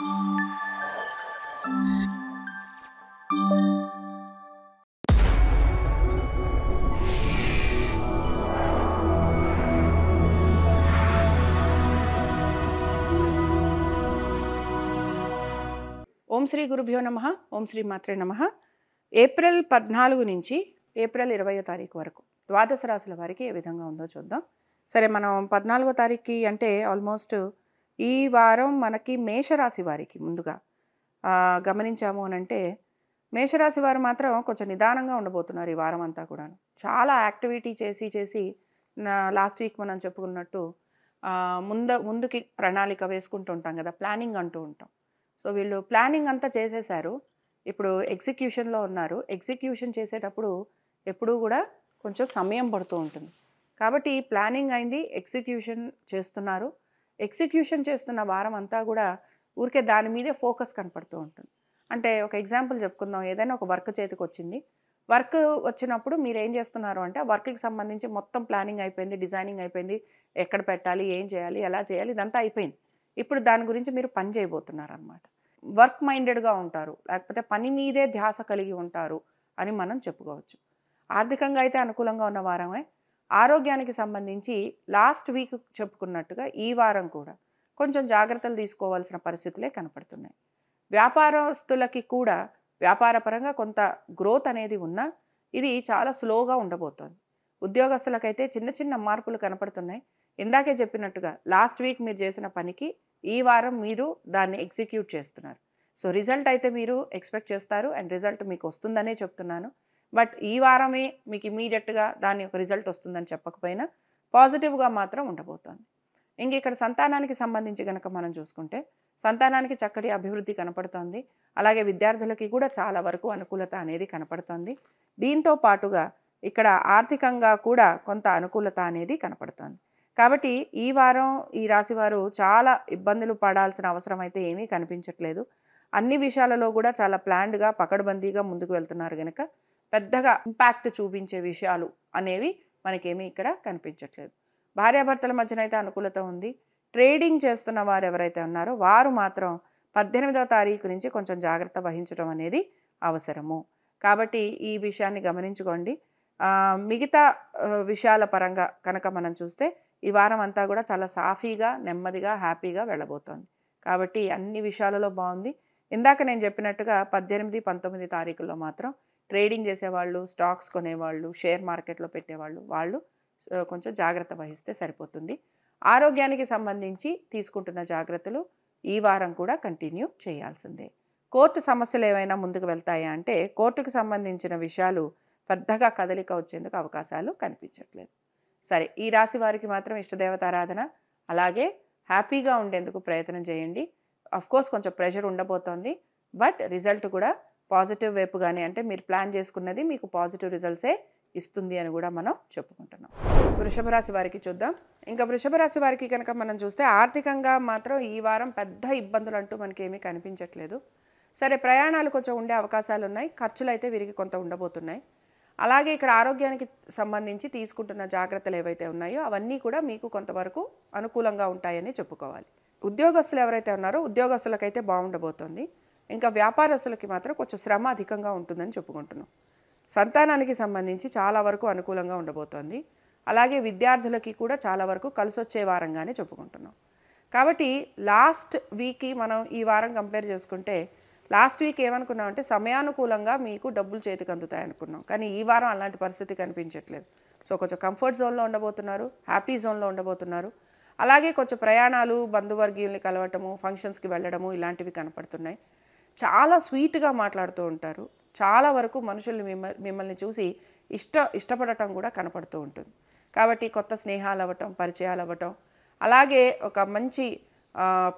ఓం శ్రీ గురుభ్యో నమః. ఓం శ్రీ మాత్రే నమః. ఏప్రిల్ 14 నుంచి ఏప్రిల్ 20వ తారీఖు వరకు ద్వాదశ రాశుల వారికి ఏ విధంగా ఉందో చూద్దాం. సరే, మనం 14వ తారీఖుకి అంటే ఆల్మోస్ట్ ఈ వారం మనకి మేషరాశి వారికి ముందుగా గమనించాము అని అంటే, మేషరాశి వారు మాత్రం కొంచెం నిదానంగా ఉండబోతున్నారు ఈ వారం అంతా కూడాను. చాలా యాక్టివిటీ చేసి లాస్ట్ వీక్ మనం చెప్పుకున్నట్టు ముందుకి ప్రణాళిక వేసుకుంటూ ఉంటాం కదా, ప్లానింగ్ అంటూ ఉంటాం. సో వీళ్ళు ప్లానింగ్ అంతా చేసేసారు, ఇప్పుడు ఎగ్జిక్యూషన్లో ఉన్నారు. ఎగ్జిక్యూషన్ చేసేటప్పుడు ఎప్పుడూ కూడా కొంచెం సమయం పడుతూ ఉంటుంది. కాబట్టి ప్లానింగ్ అయింది, ఎగ్జిక్యూషన్ చేస్తున్నారు. ఎగ్జిక్యూషన్ చేస్తున్న వారం అంతా కూడా ఊరికే దాని మీదే ఫోకస్ కనపడుతూ ఉంటుంది. అంటే ఒక ఎగ్జాంపుల్ చెప్పుకుందాం. ఏదైనా ఒక వర్క్ చేతికి వచ్చింది. వర్క్ వచ్చినప్పుడు మీరు ఏం చేస్తున్నారు అంటే, ఆ వర్క్కి సంబంధించి మొత్తం ప్లానింగ్ అయిపోయింది, డిజైనింగ్ అయిపోయింది, ఎక్కడ పెట్టాలి, ఏం చేయాలి, ఎలా చేయాలి, ఇదంతా అయిపోయింది. ఇప్పుడు దాని గురించి మీరు పని చేయబోతున్నారు అన్నమాట. వర్క్ మైండెడ్గా ఉంటారు, లేకపోతే పని మీదే ధ్యాస కలిగి ఉంటారు అని మనం చెప్పుకోవచ్చు. ఆర్థికంగా అయితే అనుకూలంగా ఉన్న వారమే. ఆరోగ్యానికి సంబంధించి లాస్ట్ వీక్ చెప్పుకున్నట్టుగా ఈ వారం కూడా కొంచెం జాగ్రత్తలు తీసుకోవాల్సిన పరిస్థితులే కనపడుతున్నాయి. వ్యాపారస్తులకి కూడా వ్యాపారపరంగా కొంత గ్రోత్ అనేది ఉన్నా ఇది చాలా స్లోగా ఉండబోతోంది. ఉద్యోగస్తులకైతే చిన్న చిన్న మార్పులు కనపడుతున్నాయి. ఇందాకే చెప్పినట్టుగా లాస్ట్ వీక్ మీరు చేసిన పనికి ఈ వారం మీరు దాన్ని ఎగ్జిక్యూట్ చేస్తున్నారు. సో రిజల్ట్ అయితే మీరు ఎక్స్పెక్ట్ చేస్తారు, అండ్ రిజల్ట్ మీకు వస్తుందనే చెప్తున్నాను. బట్ ఈ వారమే మీకు ఇమీడియట్గా దాని యొక్క రిజల్ట్ వస్తుందని చెప్పకపోయినా పాజిటివ్గా మాత్రం ఉండబోతోంది. ఇంక ఇక్కడ సంతానానికి సంబంధించి కనుక మనం చూసుకుంటే, సంతానానికి చక్కటి అభివృద్ధి కనపడుతోంది. అలాగే విద్యార్థులకి కూడా చాలా వరకు అనుకూలత అనేది కనపడుతోంది. దీంతో పాటుగా ఇక్కడ ఆర్థికంగా కూడా కొంత అనుకూలత అనేది కనపడుతోంది. కాబట్టి ఈ వారం ఈ రాశి వారు చాలా ఇబ్బందులు పడాల్సిన అవసరం అయితే ఏమీ కనిపించట్లేదు. అన్ని విషయాలలో కూడా చాలా ప్లాన్డ్గా పకడ్బందీగా ముందుకు వెళ్తున్నారు కనుక పెద్దగా ఇంపాక్ట్ చూపించే విషయాలు అనేవి మనకేమీ ఇక్కడ కనిపించట్లేదు. భార్యాభర్తల మధ్యనైతే అనుకూలత ఉంది. ట్రేడింగ్ చేస్తున్న వారు ఎవరైతే ఉన్నారో వారు మాత్రం 18వ తారీఖు నుంచి కొంచెం జాగ్రత్త వహించడం అనేది అవసరము. కాబట్టి ఈ విషయాన్ని గమనించుకోండి. మిగతా విషయాల పరంగా కనుక మనం చూస్తే ఈ వారం అంతా కూడా చాలా సాఫీగా, నెమ్మదిగా, హ్యాపీగా వెళ్ళబోతోంది. కాబట్టి అన్ని విషయాలలో బాగుంది. ఇందాక నేను చెప్పినట్టుగా 18, 19 తారీఖుల్లో మాత్రం ట్రేడింగ్ చేసేవాళ్ళు, స్టాక్స్ కొనేవాళ్ళు, షేర్ మార్కెట్లో పెట్టేవాళ్ళు, వాళ్ళు కొంచెం జాగ్రత్త వహిస్తే సరిపోతుంది. ఆరోగ్యానికి సంబంధించి తీసుకుంటున్న జాగ్రత్తలు ఈ వారం కూడా కంటిన్యూ చేయాల్సిందే. కోర్టు సమస్యలు ఏవైనా ముందుకు వెళ్తాయా అంటే, కోర్టుకు సంబంధించిన విషయాలు పెద్దగా కదలిక వచ్చేందుకు అవకాశాలు కనిపించట్లేదు. సరే, ఈ రాశి వారికి మాత్రం ఇష్టదేవతారాధన, అలాగే హ్యాపీగా ఉండేందుకు ప్రయత్నం చేయండి. అఫ్కోర్స్ కొంచెం ప్రెషర్ ఉండబోతోంది, బట్ రిజల్ట్ కూడా పాజిటివ్ వైపుగానే, అంటే మీరు ప్లాన్ చేసుకున్నది మీకు పాజిటివ్ రిజల్ట్సే ఇస్తుంది అని కూడా మనం చెప్పుకుంటున్నాం. వృషభ రాశి వారికి చూద్దాం. ఇంకా వృషభ రాశి వారికి కనుక మనం చూస్తే ఆర్థికంగా మాత్రం ఈ వారం పెద్ద ఇబ్బందులు అంటూ మనకి ఏమీ కనిపించట్లేదు. సరే, ప్రయాణాలు కొంచెం ఉండే అవకాశాలు ఉన్నాయి, ఖర్చులు అయితే వీరికి కొంత ఉండబోతున్నాయి. అలాగే ఇక్కడ ఆరోగ్యానికి సంబంధించి తీసుకుంటున్న జాగ్రత్తలు ఏవైతే ఉన్నాయో అవన్నీ కూడా మీకు కొంతవరకు అనుకూలంగా ఉంటాయని చెప్పుకోవాలి. ఉద్యోగస్తులు ఎవరైతే ఉన్నారో ఉద్యోగస్తులకైతే బాగుండబోతోంది. ఇంకా వ్యాపారస్తులకి మాత్రం కొంచెం శ్రమ అధికంగా ఉంటుందని చెప్పుకుంటున్నాం. సంతానానికి సంబంధించి చాలా వరకు అనుకూలంగా ఉండబోతోంది. అలాగే విద్యార్థులకి కూడా చాలా వరకు కలిసొచ్చే వారంగానే చెప్పుకుంటున్నాం. కాబట్టి లాస్ట్ వీక్కి మనం ఈ వారం కంపేర్ చేసుకుంటే, లాస్ట్ వీక్ ఏమనుకున్నామంటే సమయానుకూలంగా మీకు డబ్బులు చేతికి అందుతాయి అనుకున్నాం. కానీ ఈ వారం అలాంటి పరిస్థితి కనిపించట్లేదు. సో కొంచెం కంఫర్ట్ జోన్లో ఉండబోతున్నారు, హ్యాపీ జోన్లో ఉండబోతున్నారు. అలాగే కొంచెం ప్రయాణాలు, బంధువర్గీయుల్ని కలవటము, ఫంక్షన్స్కి వెళ్ళడము ఇలాంటివి కనపడుతున్నాయి. చాలా స్వీట్గా మాట్లాడుతూ ఉంటారు. చాలా వరకు మనుషులు మిమ్మల్ని చూసి ఇష్టపడటం కూడా కనపడుతూ ఉంటుంది. కాబట్టి కొత్త స్నేహాలు అవ్వటం, పరిచయాలు అవ్వటం, అలాగే ఒక మంచి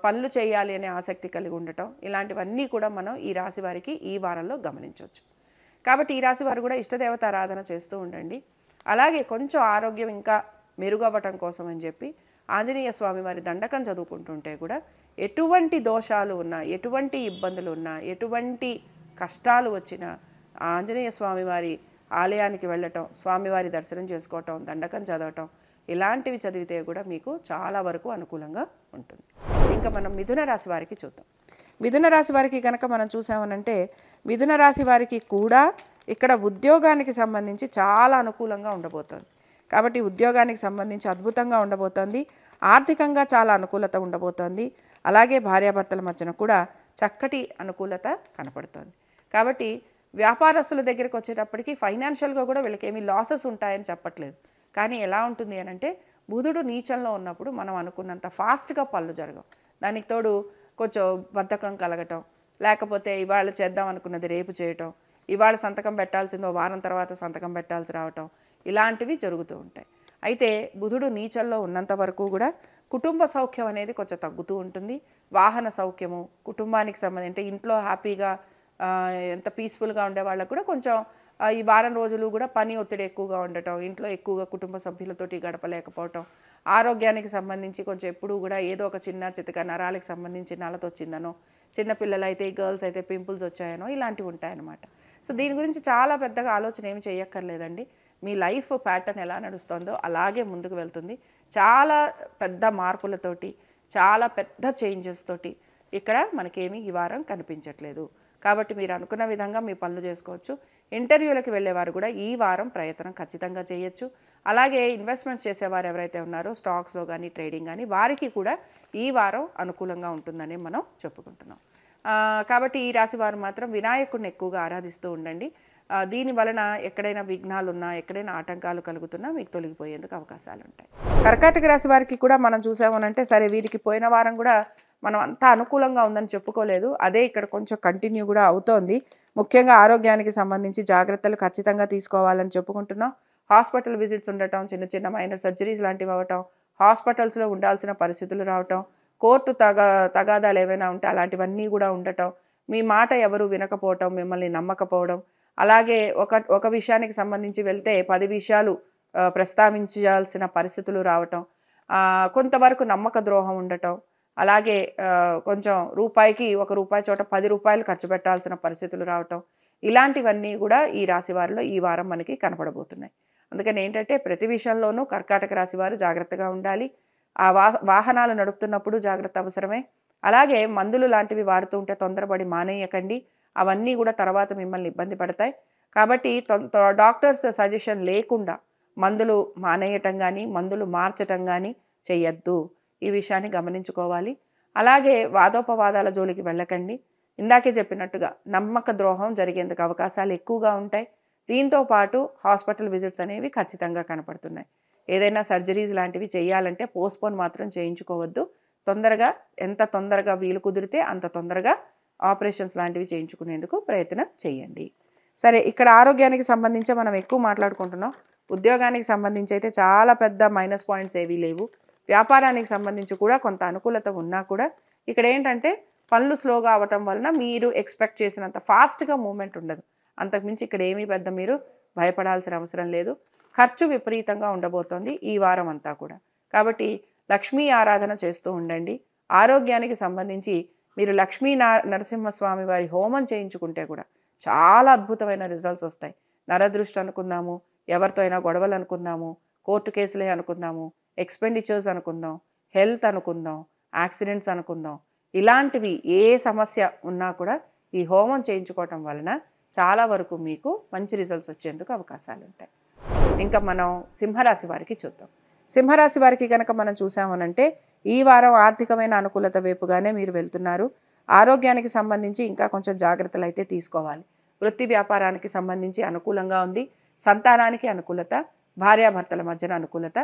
పనులు చేయాలి అనే ఆసక్తి కలిగి ఉండటం, ఇలాంటివన్నీ కూడా మనం ఈ రాశి వారికి ఈ వారంలో గమనించవచ్చు. కాబట్టి ఈ రాశి వారు కూడా ఇష్టదేవత ఆరాధన చేస్తూ ఉండండి. అలాగే కొంచెం ఆరోగ్యం ఇంకా మెరుగవ్వటం కోసం అని చెప్పి ఆంజనేయ స్వామి వారి దండకం చదువుకుంటుంటే కూడా ఎటువంటి దోషాలు ఉన్నా, ఎటువంటి ఇబ్బందులు ఉన్నా, ఎటువంటి కష్టాలు వచ్చినా ఆంజనేయ స్వామి వారి ఆలయానికి వెళ్ళటం, స్వామివారి దర్శనం చేసుకోవటం, దండకం చదవటం, ఇలాంటివి చదివితే కూడా మీకు చాలా వరకు అనుకూలంగా ఉంటుంది. ఇంకా మనం మిథున రాశి వారికి చూద్దాం. మిథున రాశి వారికి కనుక మనం చూసామనంటే మిథున రాశి వారికి కూడా ఇక్కడ ఉద్యోగానికి సంబంధించి చాలా అనుకూలంగా ఉండబోతోంది. కాబట్టి ఉద్యోగానికి సంబంధించి అద్భుతంగా ఉండబోతోంది. ఆర్థికంగా చాలా అనుకూలత ఉండబోతోంది. అలాగే భార్యాభర్తల మధ్యన కూడా చక్కటి అనుకూలత కనపడుతోంది. కాబట్టి వ్యాపారస్తుల దగ్గరికి వచ్చేటప్పటికి ఫైనాన్షియల్గా కూడా వీళ్ళకి ఏమీ లాసెస్ ఉంటాయని చెప్పట్లేదు. కానీ ఎలా ఉంటుంది అని అంటే బుధుడు నీచంలో ఉన్నప్పుడు మనం అనుకున్నంత ఫాస్ట్గా పనులు జరగవు. దానికి తోడు కొంచెం బద్ధకం కలగటం, లేకపోతే ఇవాళ చేద్దాం అనుకున్నది రేపు చేయటం, ఇవాళ సంతకం పెట్టాల్సిందో వారం తర్వాత సంతకం పెట్టాల్సి రావటం, ఇలాంటివి జరుగుతూ ఉంటాయి. అయితే బుధుడు నీచంలో ఉన్నంత వరకు కూడా కుటుంబ సౌఖ్యం అనేది కొంచెం తగ్గుతూ ఉంటుంది. వాహన సౌఖ్యము, కుటుంబానికి సంబంధించి ఇంట్లో హ్యాపీగా ఎంత పీస్ఫుల్గా ఉండే వాళ్ళకు కూడా కొంచెం ఈ వారం రోజులు కూడా పని ఒత్తిడి ఎక్కువగా ఉండటం, ఇంట్లో ఎక్కువగా కుటుంబ సభ్యులతోటి గడపలేకపోవటం, ఆరోగ్యానికి సంబంధించి కొంచెం ఎప్పుడూ కూడా ఏదో ఒక చిన్న చితక నరాలకు సంబంధించి నలత వచ్చిందనో, చిన్నపిల్లలు అయితే గర్ల్స్ అయితే పింపుల్స్ వచ్చాయనో ఇలాంటివి ఉంటాయన్నమాట. సో దీని గురించి చాలా పెద్దగా ఆలోచన ఏమి చేయక్కర్లేదండి. మీ లైఫ్ ప్యాటర్న్ ఎలా నడుస్తుందో అలాగే ముందుకు వెళ్తుంది. చాలా పెద్ద మార్పులతోటి, చాలా పెద్ద చేంజెస్ తోటి ఇక్కడ మనకేమీ ఈ వారం కనిపించట్లేదు. కాబట్టి మీరు అనుకున్న విధంగా మీ పనులు చేసుకోవచ్చు. ఇంటర్వ్యూలకు వెళ్ళేవారు కూడా ఈ వారం ప్రయత్నం ఖచ్చితంగా చేయొచ్చు. అలాగే ఇన్వెస్ట్మెంట్స్ చేసేవారు ఎవరైతే ఉన్నారో స్టాక్స్లో కానీ ట్రేడింగ్ కానీ వారికి కూడా ఈ వారం అనుకూలంగా ఉంటుందని మనం చెప్పుకుంటున్నాం. కాబట్టి ఈ రాశి వారు మాత్రం వినాయకుడిని ఎక్కువగా ఆరాధిస్తూ ఉండండి. దీని వలన ఎక్కడైనా విఘ్నాలు ఉన్నా, ఎక్కడైనా ఆటంకాలు కలుగుతున్నా మీకు తొలగిపోయేందుకు అవకాశాలు ఉంటాయి. కర్కాటక రాశి వారికి కూడా మనం చూసామనంటే సరే వీరికి పోయిన వారం కూడా మనం అంతా అనుకూలంగా ఉందని చెప్పుకోలేదు. అదే ఇక్కడ కొంచెం కంటిన్యూ కూడా అవుతోంది. ముఖ్యంగా ఆరోగ్యానికి సంబంధించి జాగ్రత్తలు ఖచ్చితంగా తీసుకోవాలని చెప్పుకుంటున్నాం. హాస్పిటల్ విజిట్స్ ఉండటం, చిన్న చిన్న మైనర్ సర్జరీస్ లాంటివి అవ్వటం, హాస్పిటల్స్లో ఉండాల్సిన పరిస్థితులు రావటం, కోర్టు తగాదాలు ఏవైనా ఉంటే అలాంటివన్నీ కూడా ఉండటం, మీ మాట ఎవరు వినకపోవటం, మిమ్మల్ని నమ్మకపోవడం, అలాగే ఒక విషయానికి సంబంధించి వెళ్తే 10 విషయాలు ప్రస్తావించాల్సిన పరిస్థితులు రావటం, కొంతవరకు నమ్మక ద్రోహం ఉండటం, అలాగే కొంచెం రూపాయికి రూపాయి చోట 10 రూపాయలు ఖర్చు పెట్టాల్సిన పరిస్థితులు రావటం, ఇలాంటివన్నీ కూడా ఈ రాశి వారిలో ఈ వారం మనకి కనపడబోతున్నాయి. అందుకని ఏంటంటే ప్రతి విషయంలోనూ కర్కాటక రాశి వారు జాగ్రత్తగా ఉండాలి. ఆ వాహనాలు నడుపుతున్నప్పుడు జాగ్రత్త అవసరమే. అలాగే మందులు లాంటివి వాడుతూ ఉంటే తొందరపడి మానేయకండి. అవన్నీ కూడా తర్వాత మిమ్మల్ని ఇబ్బంది పడతాయి. కాబట్టి డాక్టర్స్ సజెషన్ లేకుండా మందులు మానేయటం కానీ, మందులు మార్చటం కానీ చెయ్యొద్దు. ఈ విషయాన్ని గమనించుకోవాలి. అలాగే వాదోపవాదాల జోలికి వెళ్ళకండి. ఇందాకే చెప్పినట్టుగా నమ్మక ద్రోహం జరిగేందుకు అవకాశాలు ఎక్కువగా ఉంటాయి. దీంతో పాటు హాస్పిటల్ విజిట్స్ అనేవి ఖచ్చితంగా కనపడుతున్నాయి. ఏదైనా సర్జరీస్ లాంటివి చేయాలంటే పోస్ట్పోన్ మాత్రం చేయించుకోవద్దు. ఎంత తొందరగా వీలు కుదిరితే అంత తొందరగా ఆపరేషన్స్ లాంటివి చేయించుకునేందుకు ప్రయత్నం చేయండి. సరే, ఇక్కడ ఆరోగ్యానికి సంబంధించి మనం ఎక్కువ మాట్లాడుకుంటున్నాం. ఉద్యోగానికి సంబంధించి అయితే చాలా పెద్ద మైనస్ పాయింట్స్ ఏవీ లేవు. వ్యాపారానికి సంబంధించి కూడా కొంత అనుకూలత ఉన్నా కూడా ఇక్కడ ఏంటంటే పనులు స్లోగా అవ్వటం వలన మీరు ఎక్స్పెక్ట్ చేసినంత ఫాస్ట్గా మూమెంట్ ఉండదు. అంతకుమించి ఇక్కడ ఏమీ పెద్ద మీరు భయపడాల్సిన అవసరం లేదు. ఖర్చు విపరీతంగా ఉండబోతోంది ఈ వారం అంతా కూడా. కాబట్టి లక్ష్మీ ఆరాధన చేస్తూ ఉండండి. ఆరోగ్యానికి సంబంధించి మీరు లక్ష్మీ నరసింహస్వామి వారి హోమం చేయించుకుంటే కూడా చాలా అద్భుతమైన రిజల్ట్స్ వస్తాయి. నరదృష్టి అనుకుందాము, ఎవరితో అయినా గొడవలు అనుకుందాము, కోర్టు కేసులే అనుకుందాము, ఎక్స్పెండిచర్స్ అనుకుందాం, హెల్త్ అనుకుందాం, యాక్సిడెంట్స్ అనుకుందాం, ఇలాంటివి ఏ సమస్య ఉన్నా కూడా ఈ హోమం చేయించుకోవటం వలన చాలా వరకు మీకు మంచి రిజల్ట్స్ వచ్చేందుకు అవకాశాలు ఉంటాయి. ఇంకా మనం సింహరాశి వారికి చూద్దాం. సింహరాశి వారికి కనుక మనం చూసామనంటే ఈ వారం ఆర్థికమైన అనుకూలత వైపుగానే మీరు వెళ్తున్నారు. ఆరోగ్యానికి సంబంధించి ఇంకా కొంచెం జాగ్రత్తలు అయితే తీసుకోవాలి. వృత్తి వ్యాపారానికి సంబంధించి అనుకూలంగా ఉంది. సంతానానికి అనుకూలత, భార్యాభర్తల మధ్యన అనుకూలత.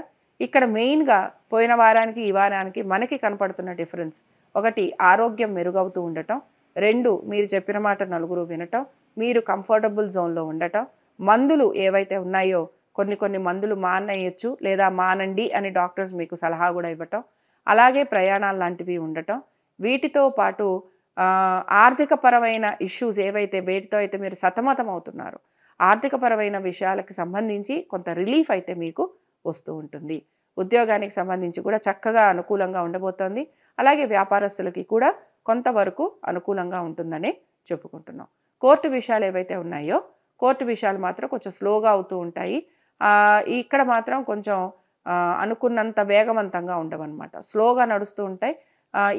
ఇక్కడ మెయిన్గా పోయిన వారానికి ఈ వారానికి మనకి కనపడుతున్న డిఫరెన్స్, 1 ఆరోగ్యం మెరుగవుతూ ఉండటం, 2 మీరు చెప్పిన మాట నలుగురు వినటం, మీరు కంఫర్టబుల్ జోన్లో ఉండటం, మందులు ఏవైతే ఉన్నాయో కొన్ని మందులు మానేయచ్చు లేదా మానండి అని డాక్టర్స్ మీకు సలహా కూడా ఇవ్వటం, అలాగే ప్రయాణాలు లాంటివి ఉండటం, వీటితో పాటు ఆర్థికపరమైన ఇష్యూస్ ఏవైతే వేటితో అయితే మీరు సతమతం అవుతున్నారో ఆర్థికపరమైన విషయాలకు సంబంధించి కొంత రిలీఫ్ అయితే మీకు వస్తూ ఉంటుంది. ఉద్యోగానికి సంబంధించి కూడా చక్కగా అనుకూలంగా ఉండబోతోంది. అలాగే వ్యాపారస్తులకి కూడా కొంతవరకు అనుకూలంగా ఉంటుందనే చెప్పుకుంటున్నాం. కోర్టు విషయాలు ఏవైతే ఉన్నాయో కోర్టు విషయాలు మాత్రం కొంచెం స్లోగా అవుతూ ఉంటాయి. ఇక్కడ మాత్రం కొంచెం అనుకున్నంత వేగవంతంగా ఉండవన్నమాట, స్లోగా నడుస్తూ ఉంటాయి.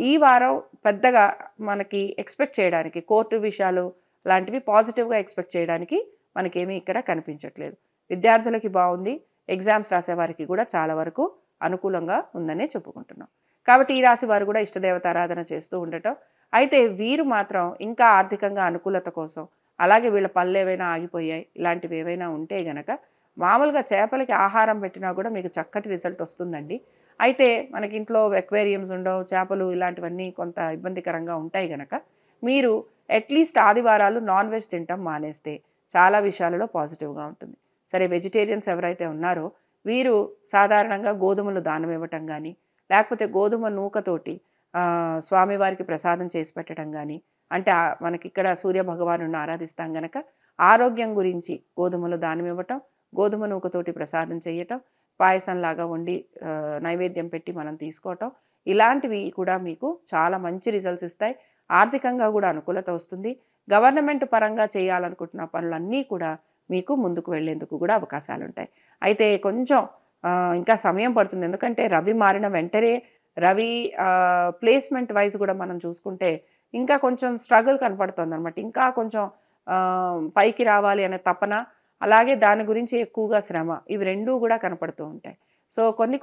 ఈ వారం పెద్దగా మనకి ఎక్స్‌పెక్ట్ చేయడానికి కోర్టు విషయాలు లాంటివి పాజిటివ్‌గా ఎక్స్‌పెక్ట్ చేయడానికి మనకేమీ ఇక్కడ కనిపించట్లేదు. విద్యార్థులకి బావుంది. ఎగ్జామ్స్ రాసేవారికి కూడా చాలా వరకు అనుకూలంగా ఉందనే చెప్పుకుంటున్నాం. కాబట్టి ఈ రాశి వారు కూడా ఇష్టదేవత ఆరాధన చేస్తూ ఉండటం. అయితే వీరు మాత్రం ఇంకా ఆర్థికంగా అనుకూలత కోసం, అలాగే వీళ్ళ పనులేవైనా ఆగిపోయాయి, ఇలాంటివి ఏవైనా ఉంటే గనక మామూలుగా చేపలకి ఆహారం పెట్టినా కూడా మీకు చక్కటి రిజల్ట్ వస్తుందండి. అయితే మనకి ఇంట్లో అక్వేరియంస్ ఉండవు, చేపలు ఇలాంటివన్నీ కొంత ఇబ్బందికరంగా ఉంటాయి గనక మీరు అట్‌లీస్ట్ ఆదివారాలు నాన్ వెజ్ తినటం మానేస్తే చాలా విషయాలలో పాజిటివ్‌గా ఉంటుంది. సరే వెజిటేరియన్స్ ఎవరైతే ఉన్నారో వీరు సాధారణంగా గోధుమలు దానం ఇవ్వటం గానీ, లేకపోతే గోధుమ నూకతోటి స్వామివారికి ప్రసాదం చేసి పెట్టడం గానీ, అంటే మనకిక్కడ సూర్య భగవానుడిని ఆరాధిస్తాం గనక ఆరోగ్యం గురించి గోధుమలు దానం ఇవ్వటం, గోధుమ నూకతోటి ప్రసాదం చేయటం, పాయసంలాగా వండి నైవేద్యం పెట్టి మనం తీసుకోవటం, ఇలాంటివి కూడా మీకు చాలా మంచి రిజల్ట్స్ ఇస్తాయి. ఆర్థికంగా కూడా అనుకూలత వస్తుంది. గవర్నమెంట్ పరంగా చేయాలనుకుంటున్న పనులన్నీ కూడా మీకు ముందుకు వెళ్ళేందుకు కూడా అవకాశాలుంటాయి. అయితే కొంచెం ఇంకా సమయం పడుతుంది. ఎందుకంటే రవి మారిన వెంటనే రవి ప్లేస్‌మెంట్ వైస్ కూడా మనం చూసుకుంటే ఇంకా కొంచెం స్ట్రగుల్ కనపడుతోందనమాట. ఇంకా కొంచెం పైకి రావాలి అనే తపన, అలాగే దాని గురించి ఎక్కువగా శ్రమ, ఇవి 2 కూడా కనపడుతూ ఉంటాయి. సో కొన్ని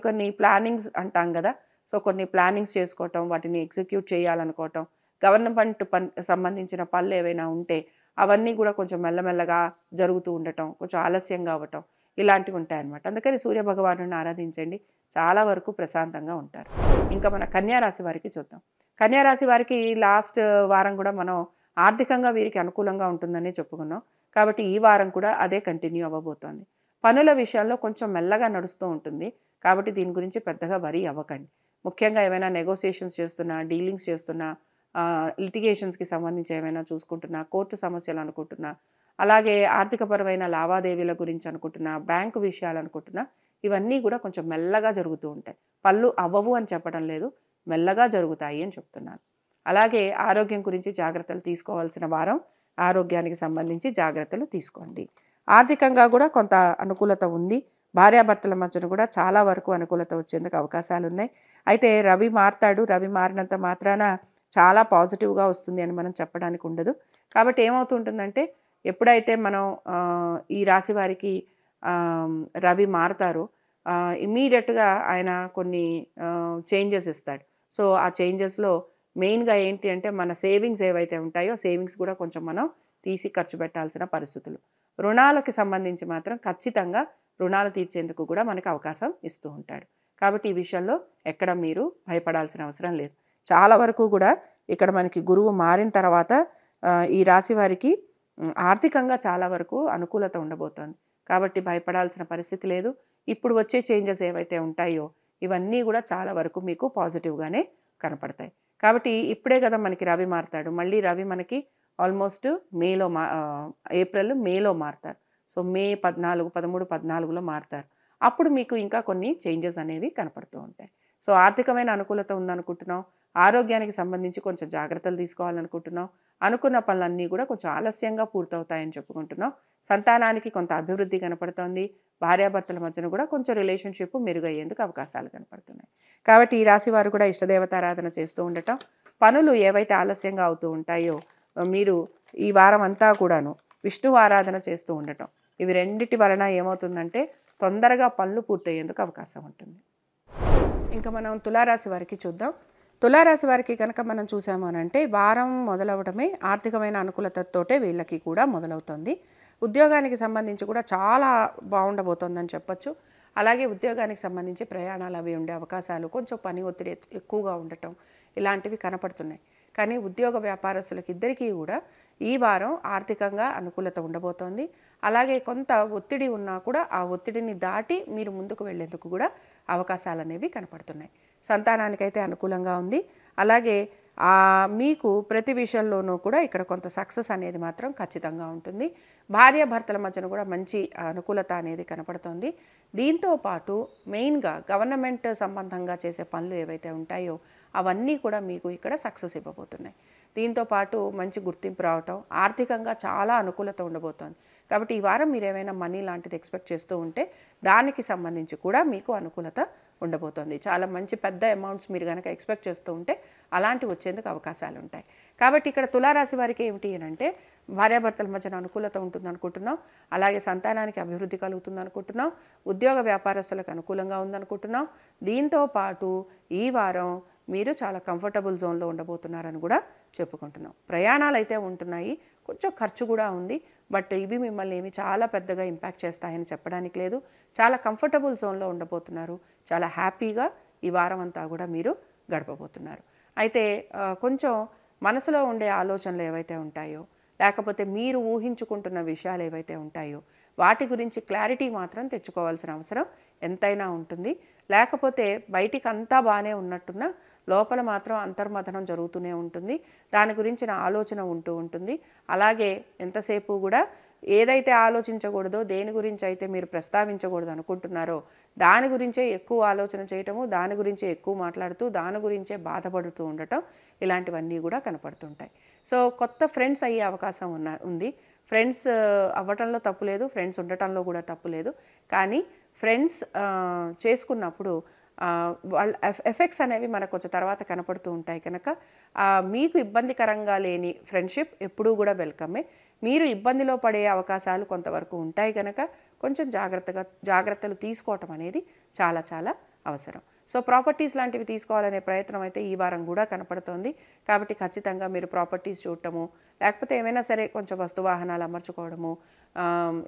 కొన్ని ప్లానింగ్స్ అంటాం గదా! సో కొన్ని ప్లానింగ్స్ చేసుకోవటం, వాటిని ఎగ్జిక్యూట్ చేయాలనుకోవటం, గవర్నమెంట్ సంబంధించిన పనులేవైనా ఉంటే అవన్నీ కూడా కొంచెం మెల్లమెల్లగా జరుగుతూ ఉండటం, కొంచెం ఆలస్యంగా అవ్వటం, ఇలాంటివి ఉంటాయన్నమాట. అందుకని సూర్య భగవానుడిని ఆరాధించండి. చాలా వరకు ప్రశాంతంగా ఉంటారు. ఇంకా మన కన్యా రాశి వారికి చూద్దాం. కన్యా రాశి వారికి లాస్ట్ వారం కూడా మనం ఆర్థికంగా వీరికి అనుకూలంగా ఉంటుందనే చెప్పుకున్నాం. కాబట్టి ఈ వారం కూడా అదే కంటిన్యూ అవ్వబోతోంది. పనుల విషయాల్లో కొంచెం మెల్లగా నడుస్తూ ఉంటుంది. కాబట్టి దీని గురించి పెద్దగా వరీ అవ్వకండి. ముఖ్యంగా ఏమైనా నెగోషియేషన్స్ చేస్తున్నా, డీలింగ్స్ చేస్తున్నా, లిటిగేషన్స్‌కి సంబంధించి ఏమైనా చూసుకుంటున్నా, కోర్టు సమస్యలు అనుకుంటున్నా, అలాగే ఆర్థికపరమైన లావాదేవీల గురించి అనుకుంటున్నా, బ్యాంకు విషయాలు అనుకుంటున్నా, ఇవన్నీ కూడా కొంచెం మెల్లగా జరుగుతూ ఉంటాయి. పనులు అవ్వవు అని చెప్పడం లేదు, మెల్లగా జరుగుతాయి అని చెప్తున్నాను. అలాగే ఆరోగ్యం గురించి జాగ్రత్తలు తీసుకోవాల్సిన వారం. ఆరోగ్యానికి సంబంధించి జాగ్రత్తలు తీసుకోండి. ఆర్థికంగా కూడా కొంత అనుకూలత ఉంది. భార్యాభర్తల మధ్యన కూడా చాలా వరకు అనుకూలత వచ్చేందుకు అవకాశాలున్నాయి. అయితే రవి మారతాడు. రవి మారినంత మాత్రాన చాలా పాజిటివ్‌గా వస్తుంది అని మనం చెప్పడానికి ఉండదు. కాబట్టి ఏమవుతూ ఉంటుందంటే ఎప్పుడైతే మనం ఈ రాశి వారికి రవి మారతారో ఇమ్మీడియేట్‌గా ఆయన కొన్ని చేంజెస్ ఇస్తాడు. సో ఆ చేంజెస్‌లో మెయిన్‌గా ఏంటి అంటే మన సేవింగ్స్ ఏవైతే ఉంటాయో సేవింగ్స్ కూడా కొంచెం మనం తీసి ఖర్చు పెట్టాల్సిన పరిస్థితులు. రుణాలకి సంబంధించి మాత్రం ఖచ్చితంగా రుణాలు తీర్చేందుకు కూడా మనకు అవకాశం ఇస్తూ ఉంటాడు. కాబట్టి ఈ విషయంలో ఎక్కడ మీరు భయపడాల్సిన అవసరం లేదు. చాలా వరకు కూడా ఇక్కడ మనకి గురువు మారిన తర్వాత ఈ రాశి వారికి ఆర్థికంగా చాలా వరకు అనుకూలత ఉండబోతోంది. కాబట్టి భయపడాల్సిన పరిస్థితి లేదు. ఇప్పుడు వచ్చే చేంజెస్ ఏవైతే ఉంటాయో ఇవన్నీ కూడా చాలా వరకు మీకు పాజిటివ్‌గానే కనపడతాయి. కాబట్టి ఇప్పుడే కదా మనకి రవి మారతాడు. మళ్ళీ రవి మనకి ఆల్మోస్ట్ ఏప్రిల్, మేలో మారతారు. సో మే 14, 13, 14లో మారతారు. అప్పుడు మీకు ఇంకా కొన్ని చేంజెస్ అనేవి కనపడుతూ ఉంటాయి. సో ఆర్థికమైన అనుకూలత ఉందనుకుంటున్నాం. ఆరోగ్యానికి సంబంధించి కొంచెం జాగ్రత్తలు తీసుకోవాలనుకుంటున్నాం. అనుకున్న పనులన్నీ కూడా కొంచెం ఆలస్యంగా పూర్తవుతాయని చెప్పుకుంటున్నాం. సంతానానికి కొంత అభివృద్ధి కనపడుతోంది. భార్యాభర్తల మధ్యన కూడా కొంచెం రిలేషన్‌షిప్ మెరుగయ్యేందుకు అవకాశాలు కనపడుతున్నాయి. కాబట్టి ఈ రాశి వారు కూడా ఇష్టదేవతారాధన చేస్తూ ఉండటం, పనులు ఏవైతే ఆలస్యంగా అవుతూ ఉంటాయో మీరు ఈ వారం అంతా కూడాను విష్ణువు ఆరాధన చేస్తూ ఉండటం, ఇవి రెండిటి వలన ఏమవుతుందంటే తొందరగా పనులు పూర్తయ్యేందుకు అవకాశం ఉంటుంది. ఇంకా మనం తులారాశి వారికి చూద్దాం. తులారాశి వారికి కనుక మనం చూసాము అనంటే వారం మొదలవడమే ఆర్థికమైన అనుకూలతతోటే వీళ్ళకి కూడా మొదలవుతుంది. ఉద్యోగానికి సంబంధించి కూడా చాలా బాగుండబోతోందని చెప్పొచ్చు. అలాగే ఉద్యోగానికి సంబంధించి ప్రయాణాలు అవి ఉండే అవకాశాలు, కొంచెం పని ఒత్తిడి ఎక్కువగా ఉండటం, ఇలాంటివి కనపడుతున్నాయి. కానీ ఉద్యోగ వ్యాపారస్తులకి ఇద్దరికీ కూడా ఈ వారం ఆర్థికంగా అనుకూలత ఉండబోతోంది. అలాగే కొంత ఒత్తిడి ఉన్నా కూడా ఆ ఒత్తిడిని దాటి మీరు ముందుకు వెళ్ళేందుకు కూడా అవకాశాలు అనేవి కనపడుతున్నాయి. సంతానానికైతే అనుకూలంగా ఉంది. అలాగే మీకు ప్రతి విషయంలోనూ కూడా ఇక్కడ కొంత సక్సెస్ అనేది మాత్రం ఖచ్చితంగా ఉంటుంది. భార్యాభర్తల మధ్యన కూడా మంచి అనుకూలత అనేది కనపడుతోంది. దీంతో పాటు మెయిన్గా గవర్నమెంట్ సంబంధంగా చేసే పనులు ఏవైతే ఉంటాయో అవన్నీ కూడా మీకు ఇక్కడ సక్సెస్ ఇవ్వబోతున్నాయి. దీంతో పాటు మంచి గుర్తింపు రావటం, ఆర్థికంగా చాలా అనుకూలత ఉండబోతోంది. కాబట్టి ఈ వారం మీరు ఏమైనా మనీ లాంటిది ఎక్స్పెక్ట్ చేస్తూ ఉంటే దానికి సంబంధించి కూడా మీకు అనుకూలత ఉండబోతోంది. చాలా మంచి పెద్ద అమౌంట్స్ మీరు కనుక ఎక్స్పెక్ట్ చేస్తూ ఉంటే అలాంటివి వచ్చేందుకు అవకాశాలు ఉంటాయి. కాబట్టి ఇక్కడ తులారాశి వారికి ఏమిటి అంటే భార్యాభర్తల మధ్యన అనుకూలత ఉంటుంది అనుకుంటున్నాం. అలాగే సంతానానికి అభివృద్ధి కలుగుతుంది అనుకుంటున్నాం. ఉద్యోగ వ్యాపారస్తులకు అనుకూలంగా ఉందనుకుంటున్నాం. దీంతో పాటు ఈ వారం మీరు చాలా కంఫర్టబుల్ జోన్లో ఉండబోతున్నారని కూడా చెప్పుకుంటున్నాం. ప్రయాణాలు అయితే ఉంటున్నాయి, కొంచెం ఖర్చు కూడా ఉంది. బట్ ఇవి మిమ్మల్ని ఏమి చాలా పెద్దగా ఇంపాక్ట్ చేస్తాయని చెప్పడానికి లేదు. చాలా కంఫర్టబుల్ జోన్లో ఉండబోతున్నారు. చాలా హ్యాపీగా ఈ వారం అంతా కూడా మీరు గడపబోతున్నారు. అయితే కొంచెం మనసులో ఉండే ఆలోచనలు ఏవైతే ఉంటాయో, లేకపోతే మీరు ఊహించుకుంటున్న విషయాలు ఏవైతే ఉంటాయో వాటి గురించి క్లారిటీ మాత్రం తెచ్చుకోవాల్సిన అవసరం ఎంతైనా ఉంటుంది. లేకపోతే బయటికి అంతా బాగానే ఉన్నట్టున్నా లోపల మాత్రం అంతర్మథనం జరుగుతూనే ఉంటుంది. దాని గురించిన ఆలోచన ఉంటూ ఉంటుంది. అలాగే ఎంతసేపు కూడా ఏదైతే ఆలోచించకూడదో, దేని గురించి అయితే మీరు ప్రస్తావించకూడదు అనుకుంటున్నారో దాని గురించే ఎక్కువ ఆలోచన చేయటము, దాని గురించే ఎక్కువ మాట్లాడుతూ, దాని గురించే బాధపడుతూ ఉండటం, ఇలాంటివన్నీ కూడా కనపడుతుంటాయి. సో కొత్త ఫ్రెండ్స్ అయ్యే అవకాశం ఉంది. ఫ్రెండ్స్ అవ్వటంలో తప్పు లేదు, ఫ్రెండ్స్ ఉండటంలో కూడా తప్పు లేదు. కానీ ఫ్రెండ్స్ చేసుకున్నప్పుడు వాళ్ళ ఎఫెక్ట్స్ అనేవి మనకు కొంచెం తర్వాత కనపడుతూ ఉంటాయి కనుక మీకు ఇబ్బందికరంగా లేని ఫ్రెండ్షిప్ ఎప్పుడూ కూడా వెల్కమే. మీరు ఇబ్బందిలో పడే అవకాశాలు కొంతవరకు ఉంటాయి కనుక కొంచెం జాగ్రత్తలు తీసుకోవటం అనేది చాలా చాలా అవసరం. సో ప్రాపర్టీస్ లాంటివి తీసుకోవాలనే ప్రయత్నం అయితే ఈ వారం కూడా కనపడుతోంది. కాబట్టి ఖచ్చితంగా మీరు ప్రాపర్టీస్ చూడటము, లేకపోతే ఏమైనా సరే కొంచెం వస్తువాహనాలు అమర్చుకోవడము,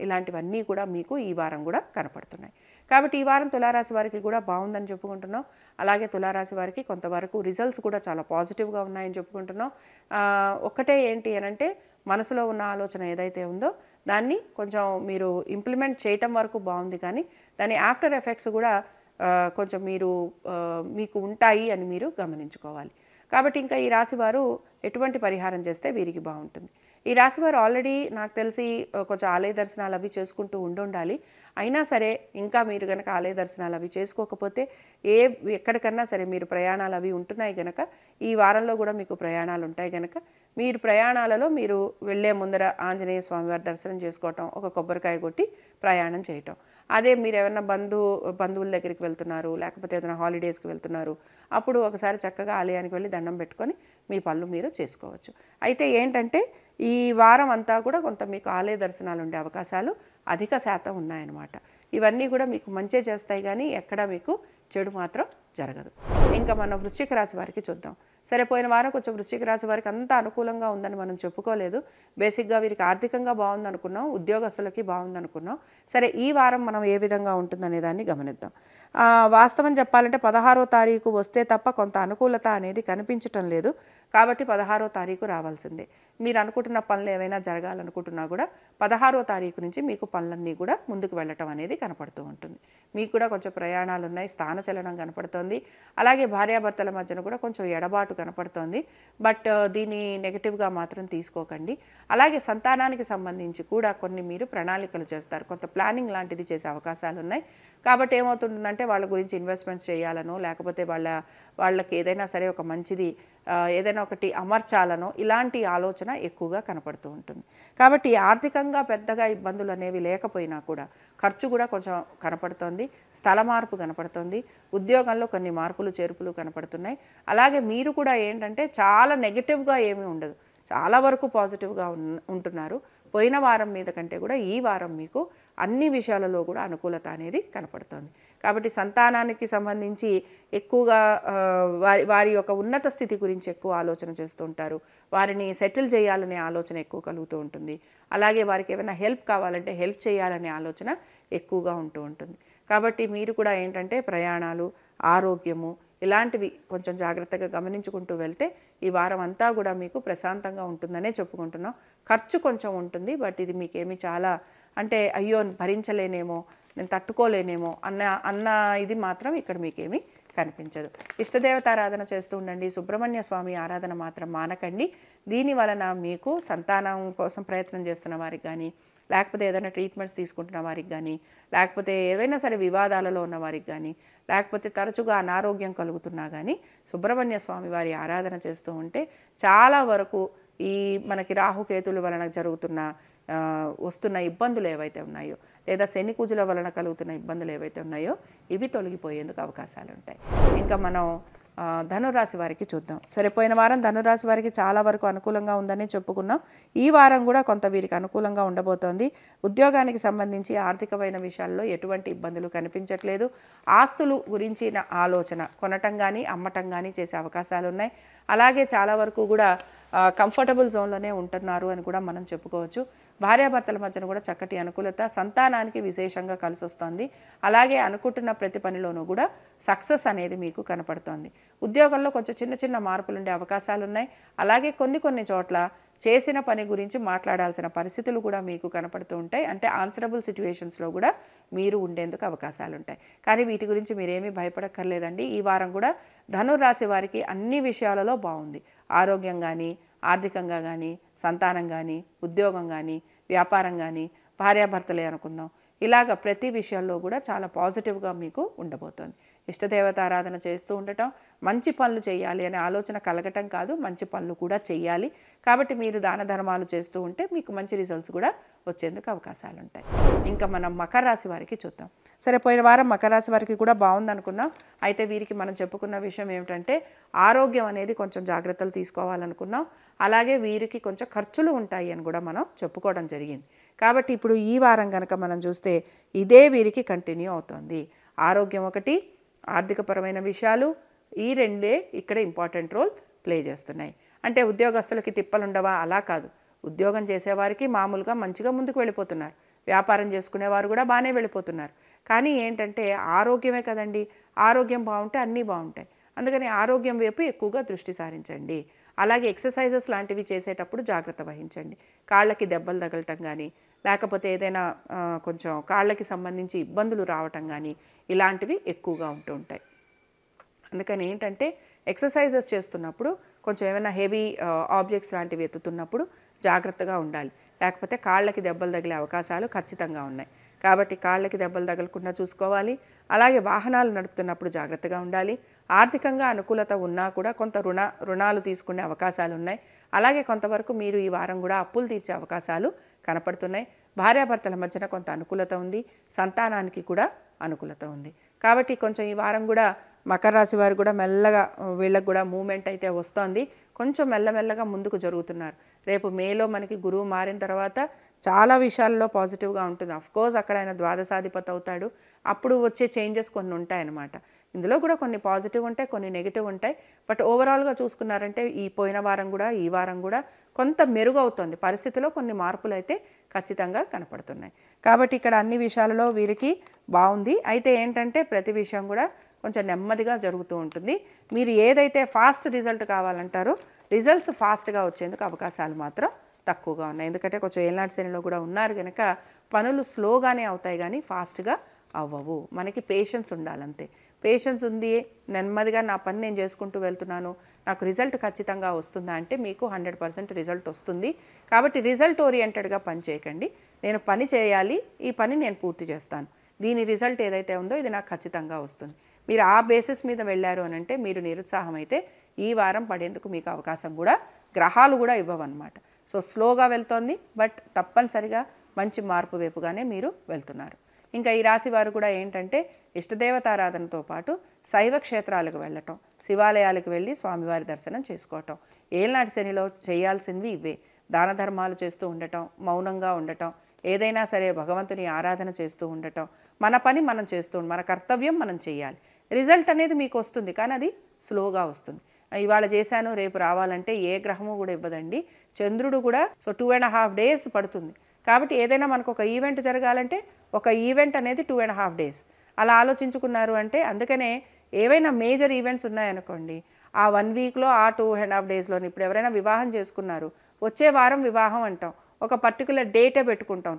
ఇలాంటివన్నీ కూడా మీకు ఈ వారం కూడా కనపడుతున్నాయి. కాబట్టి ఈ వారం తులారాశి వారికి కూడా బాగుందని చెప్పుకుంటున్నాం. అలాగే తులారాశి వారికి కొంతవరకు రిజల్ట్స్ కూడా చాలా పాజిటివ్గా ఉన్నాయని చెప్పుకుంటున్నాం. ఒక్కటే ఏంటి అనంటే మనసులో ఉన్న ఆలోచన ఏదైతే ఉందో దాన్ని కొంచెం మీరు ఇంప్లిమెంట్ చేయటం వరకు బాగుంది, కానీ దాని ఆఫ్టర్ ఎఫెక్ట్స్ కూడా కొంచెం మీకు ఉంటాయి అని మీరు గమనించుకోవాలి. కాబట్టి ఇంకా ఈ రాశివారు ఎటువంటి పరిహారం చేస్తే వీరికి బాగుంటుంది? ఈ రాశివారు ఆల్రెడీ నాకు తెలిసి కొంచెం ఆలయ దర్శనాలు అవి చేసుకుంటూ ఉండాలి. అయినా సరే ఇంకా మీరు కనుక ఆలయ దర్శనాలు అవి చేసుకోకపోతే ఎక్కడికన్నా సరే మీరు ప్రయాణాలు అవి ఉంటున్నాయి కనుక ఈ వారంలో కూడా మీకు ప్రయాణాలు ఉంటాయి కనుక మీరు ప్రయాణాలలో మీరు వెళ్ళే ముందర ఆంజనేయ స్వామివారి దర్శనం చేసుకోవటం, ఒక కొబ్బరికాయ కొట్టి ప్రయాణం చేయటం. అదే మీరు ఏమైనా బంధువుల దగ్గరికి వెళ్తున్నారు, లేకపోతే ఏదైనా హాలిడేస్కి వెళ్తున్నారు, అప్పుడు ఒకసారి చక్కగా ఆలయానికి వెళ్ళి దండం పెట్టుకొని మీ పనులు మీరు చేసుకోవచ్చు. అయితే ఏంటంటే ఈ వారం అంతా కూడా కొంత మీకు ఆలయ దర్శనాలు ఉండే అవకాశాలు అధిక శాతం ఉన్నాయన్నమాట. ఇవన్నీ కూడా మీకు మంచి చేస్తాయి, కానీ ఎక్కడ మీకు చెడు మాత్రం జరగదు. ఇంకా మనం వృశ్చిక రాశి వారికి చూద్దాం. సరే, పోయిన వారం కొంచెం వృశ్చిక రాశి వారికి అంత అనుకూలంగా ఉందని మనం చెప్పుకోలేదు. బేసిక్గా వీరికి ఆర్థికంగా బాగుందనుకున్నాం, ఉద్యోగస్తులకి బాగుందనుకున్నాం. సరే, ఈ వారం మనం ఏ విధంగా ఉంటుందనే దాన్ని గమనిద్దాం. వాస్తవం చెప్పాలంటే 16వ తారీఖు వస్తే తప్ప కొంత అనుకూలత అనేది కనిపించటం లేదు. కాబట్టి 16వ తారీఖు రావాల్సిందే. మీరు అనుకుంటున్న పనులు ఏవైనా జరగాలనుకుంటున్నా కూడా 16వ తారీఖు నుంచి మీకు పనులన్నీ కూడా ముందుకు వెళ్ళటం అనేది కనపడుతూ ఉంటుంది. మీకు కూడా కొంచెం ప్రయాణాలు ఉన్నాయి, స్థానచలనం కనపడుతోంది. అలాగే భార్యాభర్తల మధ్యన కూడా కొంచెం ఎడబాటు కనపడుతోంది. బట్ దీన్ని నెగిటివ్గా మాత్రం తీసుకోకండి. అలాగే సంతానానికి సంబంధించి కూడా కొన్ని మీరు ప్రణాళికలు చేస్తారు, కొంత ప్లానింగ్ లాంటిది చేసే అవకాశాలు ఉన్నాయి. కాబట్టి ఏమవుతుందంటే వాళ్ళ గురించి ఇన్వెస్ట్మెంట్స్ చేయాలనో, లేకపోతే వాళ్ళకి ఏదైనా సరే ఒక మంచిది ఏదైనా ఒకటి అమర్చాలనో ఇలాంటి ఆలోచన ఎక్కువగా కనపడుతూ ఉంటుంది. కాబట్టి ఆర్థికంగా పెద్దగా ఇబ్బందులు అనేవి లేకపోయినా కూడా ఖర్చు కూడా కొంచెం కనపడుతోంది, స్థల మార్పు కనపడుతుంది, ఉద్యోగంలో కొన్ని మార్పులు చేర్పులు కనపడుతున్నాయి. అలాగే మీరు కూడా ఏంటంటే చాలా నెగిటివ్గా ఏమీ ఉండదు, చాలా వరకు పాజిటివ్గా ఉంటున్నారు. పోయిన వారం మీద కంటే కూడా ఈ వారం మీకు అన్ని విషయాలలో కూడా అనుకూలత అనేది కనపడుతుంది. కాబట్టి సంతానానికి సంబంధించి ఎక్కువగా వారి యొక్క ఉన్నత స్థితి గురించి ఎక్కువ ఆలోచన చేస్తూ ఉంటారు. వారిని సెటిల్ చేయాలనే ఆలోచన ఎక్కువ కలుగుతూ ఉంటుంది. అలాగే వారికి ఏమైనా హెల్ప్ కావాలంటే హెల్ప్ చేయాలనే ఆలోచన ఎక్కువగా ఉంటూ ఉంటుంది. కాబట్టి మీరు కూడా ఏంటంటే ప్రయాణాలు, ఆరోగ్యము ఇలాంటివి కొంచెం జాగ్రత్తగా గమనించుకుంటూ వెళ్తే ఈ వారం అంతా కూడా మీకు ప్రశాంతంగా ఉంటుందనే చెప్పుకుంటున్నాం. ఖర్చు కొంచెం ఉంటుంది, బట్ ఇది మీకేమీ చాలా అంటే అయ్యో భరించలేనేమో, నేను తట్టుకోలేనేమో అన్న ఇది మాత్రం ఇక్కడ మీకేమీ కనిపించదు. ఇష్టదేవతారాధన చేస్తూ ఉండండి. సుబ్రహ్మణ్య స్వామి ఆరాధన మాత్రం మానకండి. దీని వలన మీకు సంతానం కోసం ప్రయత్నం చేస్తున్న వారికి కానీ, లేకపోతే ఏదైనా ట్రీట్మెంట్స్ తీసుకుంటున్న వారికి కానీ, లేకపోతే ఏవైనా సరే వివాదాలలో ఉన్న వారికి కానీ, లేకపోతే తరచుగా అనారోగ్యం కలుగుతున్నా కానీ సుబ్రహ్మణ్య స్వామి వారి ఆరాధన చేస్తూ ఉంటే చాలా వరకు ఈ మనకి రాహుకేతుల వలన జరుగుతున్న వస్తున్న ఇబ్బందులు ఏవైతే ఉన్నాయో లేదా శని కుజుల వలన కలుగుతున్న ఇబ్బందులు ఏవైతే ఉన్నాయో ఇవి తొలగిపోయేందుకు అవకాశాలు ఉంటాయి. ఇంకా మనం ధనురాశి వారికి చూద్దాం. సరే, పోయిన వారం ధనురాశి వారికి చాలా వరకు అనుకూలంగా ఉందని చెప్పుకున్నాం. ఈ వారం కూడా కొంత వీరికి అనుకూలంగా ఉండబోతోంది. ఉద్యోగానికి సంబంధించి ఆర్థికమైన విషయాల్లో ఎటువంటి ఇబ్బందులు కనిపించట్లేదు. ఆస్తులు గురించిన ఆలోచన కొనటం కానీ అమ్మటం కానీ చేసే అవకాశాలు ఉన్నాయి. అలాగే చాలా వరకు కూడా కంఫర్టబుల్ జోన్లోనే ఉంటున్నారు అని కూడా మనం చెప్పుకోవచ్చు. భార్యాభర్తల మధ్యన కూడా చక్కటి అనుకూలత, సంతానానికి విశేషంగా కలిసి వస్తుంది. అలాగే అనుకుంటున్న ప్రతి పనిలోనూ కూడా సక్సెస్ అనేది మీకు కనపడుతోంది. ఉద్యోగంలో కొంచెం చిన్న చిన్న మార్పులు ఉండే అవకాశాలు ఉన్నాయి. అలాగే కొన్ని చోట్ల చేసిన పని గురించి మాట్లాడాల్సిన పరిస్థితులు కూడా మీకు కనపడుతూ ఉంటాయి. అంటే ఆన్సరబుల్ సిచ్యువేషన్స్లో కూడా మీరు ఉండేందుకు అవకాశాలు ఉంటాయి. కానీ వీటి గురించి మీరేమీ భయపడక్కర్లేదండి. ఈ వారం కూడా ధనురాశి వారికి అన్ని విషయాలలో బాగుంది. ఆరోగ్యం కానీ, ఆర్థికంగా కానీ, సంతానం కానీ, ఉద్యోగం కానీ, వ్యాపారం కానీ, భార్యాభర్తలే అనుకుందాం, ఇలాగ ప్రతి విషయాల్లో కూడా చాలా పాజిటివ్గా మీకు ఉండబోతోంది. ఇష్టదేవత ఆరాధన చేస్తూ ఉండటం, మంచి పనులు చేయాలి అనే ఆలోచన కలగటం కాదు, మంచి పనులు కూడా చేయాలి. కాబట్టి మీరు దాన ధర్మాలు చేస్తూ ఉంటే మీకు మంచి రిజల్ట్స్ కూడా వచ్చేందుకు అవకాశాలు ఉంటాయి. ఇంకా మనం మకర రాశి వారికి చూద్దాం. సరే, పోయిన వారం మకర రాశి వారికి కూడా బాగుందనుకున్నాం. అయితే వీరికి మనం చెప్పుకున్న విషయం ఏమిటంటే ఆరోగ్యం అనేది కొంచెం జాగ్రత్తలు తీసుకోవాలనుకున్నాం. అలాగే వీరికి కొంచెం ఖర్చులు ఉంటాయి అని కూడా మనం చెప్పుకోవడం జరిగింది. కాబట్టి ఇప్పుడు ఈ వారం కనుక మనం చూస్తే ఇదే వీరికి కంటిన్యూ అవుతుంది. ఆరోగ్యం ఒకటి, ఆర్థికపరమైన విషయాలు, ఈ రెండే ఇక్కడ ఇంపార్టెంట్ రోల్ ప్లే చేస్తున్నాయి. అంటే ఉద్యోగస్తులకి తిప్పలు ఉండవా? అలా కాదు. ఉద్యోగం చేసేవారికి మామూలుగా మంచిగా ముందుకు వెళ్ళిపోతున్నారు. వ్యాపారం చేసుకునేవారు కూడా బాగానే వెళ్ళిపోతున్నారు. కానీ ఏంటంటే ఆరోగ్యమే కదండి. ఆరోగ్యం బాగుంటే అన్నీ బాగుంటాయి. అందుకని ఆరోగ్యం వైపు ఎక్కువగా దృష్టి సారించండి. అలాగే ఎక్సర్సైజెస్ లాంటివి చేసేటప్పుడు జాగ్రత్త వహించండి. కాళ్ళకి దెబ్బలు తగలటం కానీ, లేకపోతే ఏదైనా కొంచెం కాళ్ళకి సంబంధించి ఇబ్బందులు రావటం కానీ ఇలాంటివి ఎక్కువగా ఉంటూ ఉంటాయి. అందుకని ఏంటంటే ఎక్సర్సైజెస్ చేస్తున్నప్పుడు కొంచెం ఏమైనా హెవీ ఆబ్జెక్ట్స్ లాంటివి ఎత్తుతున్నప్పుడు జాగ్రత్తగా ఉండాలి. లేకపోతే కాళ్ళకి దెబ్బలు తగిలే అవకాశాలు ఖచ్చితంగా ఉన్నాయి. కాబట్టి కాళ్ళకి దెబ్బలు తగలకుండా చూసుకోవాలి. అలాగే వాహనాలు నడుపుతున్నప్పుడు జాగ్రత్తగా ఉండాలి. ఆర్థికంగా అనుకూలత ఉన్నా కూడా కొంత రుణాలు తీసుకునే అవకాశాలు ఉన్నాయి. అలాగే కొంతవరకు మీరు ఈ వారం కూడా అప్పులు తీర్చే అవకాశాలు కనపడుతున్నాయి. భార్యాభర్తల మధ్యన కొంత అనుకూలత ఉంది. సంతానానికి కూడా అనుకూలత ఉంది. కాబట్టి కొంచెం ఈ వారం కూడా మకర రాశి వారు కూడా మెల్లగా వీళ్ళకు కూడా మూమెంట్ అయితే వస్తోంది. కొంచెం మెల్లమెల్లగా ముందుకు జరుగుతున్నారు. రేపు మేలో మనకి గురువు మారిన తర్వాత చాలా విషయాల్లో పాజిటివ్గా ఉంటుంది. అఫ్కోర్స్ అక్కడ ఆయన ద్వాదశాధిపతి అవుతాడు. అప్పుడు వచ్చే చేంజెస్ కొన్ని ఉంటాయన్నమాట. ఇందులో కూడా కొన్ని పాజిటివ్ ఉంటాయి, కొన్ని నెగిటివ్ ఉంటాయి. బట్ ఓవరాల్గా చూసుకున్నారంటే ఈ పోయిన వారం కూడా ఈ వారం కూడా కొంత మెరుగు అవుతుంది. పరిస్థితిలో కొన్ని మార్పులు అయితే ఖచ్చితంగా కనపడుతున్నాయి. కాబట్టి ఇక్కడ అన్ని విషయాలలో వీరికి బాగుంది. అయితే ఏంటంటే ప్రతి విషయం కూడా కొంచెం నెమ్మదిగా జరుగుతూ ఉంటుంది. మీరు ఏదైతే ఫాస్ట్ రిజల్ట్ కావాలంటారో రిజల్ట్స్ ఫాస్ట్గా వచ్చేందుకు అవకాశాలు మాత్రం తక్కువగా ఉన్నాయి. ఎందుకంటే కొంచెం ఏలినాటి శనిలో కూడా ఉన్నారు కనుక పనులు స్లోగానే అవుతాయి కానీ ఫాస్ట్గా అవ్వవు. మనకి పేషెన్స్ ఉండాలంతే. పేషెన్స్ ఉంది, నెమ్మదిగా నా పని నేను చేసుకుంటూ వెళ్తున్నాను, నాకు రిజల్ట్ ఖచ్చితంగా వస్తుందా అంటే మీకు 100% రిజల్ట్ వస్తుంది. కాబట్టి రిజల్ట్ ఓరియంటెడ్గా పని చేయకండి. నేను పని చేయాలి, ఈ పని నేను పూర్తి చేస్తాను, దీని రిజల్ట్ ఏదైతే ఉందో ఇది నాకు ఖచ్చితంగా వస్తుంది. మీరు ఆ బేసిస్ మీద వెళ్ళారు అని అంటే మీరు నిరుత్సాహం అయితే ఈ వారం పడేందుకు మీకు అవకాశం కూడా గ్రహాలు కూడా ఇవ్వవన్నమాట. సో స్లోగా వెళ్తోంది, బట్ తప్పనిసరిగా మంచి మార్పు వైపుగానే మీరు వెళ్తున్నారు. ఇంకా ఈ రాశి వారు కూడా ఏంటంటే ఇష్టదేవతారాధనతో పాటు శైవ క్షేత్రాలకు వెళ్ళటం, శివాలయాలకు వెళ్ళి స్వామివారి దర్శనం చేసుకోవటం, ఏలనాటి శనిలో చేయాల్సినవి ఇవే. దాన ధర్మాలు చేస్తూ ఉండటం, మౌనంగా ఉండటం, ఏదైనా సరే భగవంతుని ఆరాధన చేస్తూ ఉండటం, మన పని మనం చేస్తూ మన కర్తవ్యం మనం చేయాలి. రిజల్ట్ అనేది మీకు వస్తుంది, కానీ అది స్లోగా వస్తుంది. ఇవాళ చేశాను రేపు రావాలంటే ఏ గ్రహము కూడా ఇవ్వదండి. చంద్రుడు కూడా 2.5 days పడుతుంది. కాబట్టి ఏదైనా మనకు ఒక ఈవెంట్ జరగాలంటే ఒక ఈవెంట్ అనేది 2.5 days అలా ఆలోచించుకున్నారు అంటే. అందుకనే ఏవైనా మేజర్ ఈవెంట్స్ ఉన్నాయనుకోండి, ఆ 1 weekలో ఆ 2.5 daysలోని ఇప్పుడు ఎవరైనా వివాహం చేసుకున్నారు, వచ్చే వారం వివాహం అంటాం, ఒక పర్టికులర్ డేటే పెట్టుకుంటాం.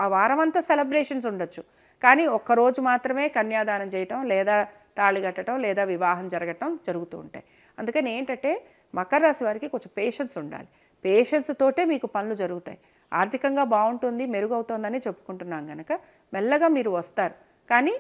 ఆ వారం అంతా సెలబ్రేషన్స్ ఉండొచ్చు, కానీ ఒక్కరోజు మాత్రమే కన్యాదానం చేయటం లేదా తాళి కట్టడం లేదా వివాహం జరుగుతూ ఉంటాయి. అందుకని ఏంటంటే మకర రాశి వారికి కొంచెం పేషెన్స్ ఉండాలి. పేషెన్స్ తోటే మీకు పనులు జరుగుతాయి. ఆర్థికంగా బాగుంటుంది, మెరుగవుతుందని చెప్పుకుంటున్నాం కనుక మెల్లగా మీరు వస్తారు, కానీ